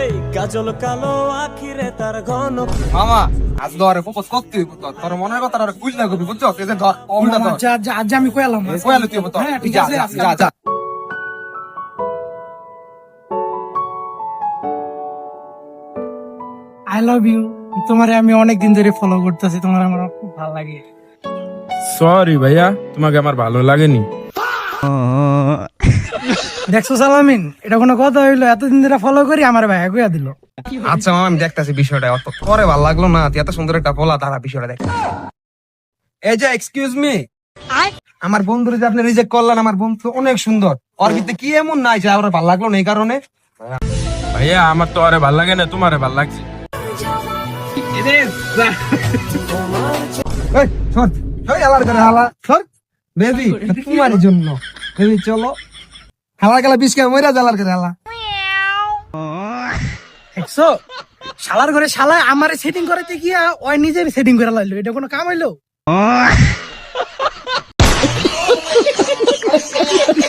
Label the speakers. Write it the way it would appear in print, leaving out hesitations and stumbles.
Speaker 1: এই কাজল কালো আখিরে তার ঘন
Speaker 2: মামা আজ ধরে প্রপোজ করতে হইব তোর মনের কথা আর বুঝ না করবি বুঝছো এই যে ধর উল্টা ধর
Speaker 3: আজ আমি কইলাম
Speaker 2: কইলে তুই তো
Speaker 3: হ্যাঁ, ঠিক
Speaker 2: যা
Speaker 3: আছে,
Speaker 2: যা
Speaker 3: আজকে
Speaker 2: যা যা
Speaker 3: আই লাভ ইউ। তোমারে আমি অনেক দিন ধরে ফলো করতেছি, তোমার আমার খুব ভালো লাগে।
Speaker 4: সরি ভাইয়া, তোমাকে আমার ভালো লাগেনি।
Speaker 3: দেখছো সালামিন, এটা কোনো কথা হইলো? এতদিন ধরে ফলো করি, আমার ভাই কইয়া দিল।
Speaker 2: আচ্ছা মামা আমি দেখতাছি বিষয়টা অত পরে ভালো লাগলো না তুই এত সুন্দর একটা বলা তারা বিষয়টা দেখ এই যে এক্সকিউজ মি আমার বন্ধুরে যে আপনি রিজেক্ট করলেন আমার বন্ধু অনেক সুন্দর ওর ভিতরে কি এমন নাই যে আমার ভালো লাগলো না এই কারণে
Speaker 4: ভাইয়া আমার তো আরে ভাল লাগে না, তোমারে ভাল লাগছে।
Speaker 2: এই সর ওই আলার করে হালা সর বেবি তোমার জন্য বেবি চলো হালা গেলা বিস্কা মইরা জালার করে হালা
Speaker 3: দেখছো শালার ঘরে শালা আমারে সেটিং করাতে গিয়া ওই নিজে সেটিং করে লাইলো, এটা কোনো কাম হইলো?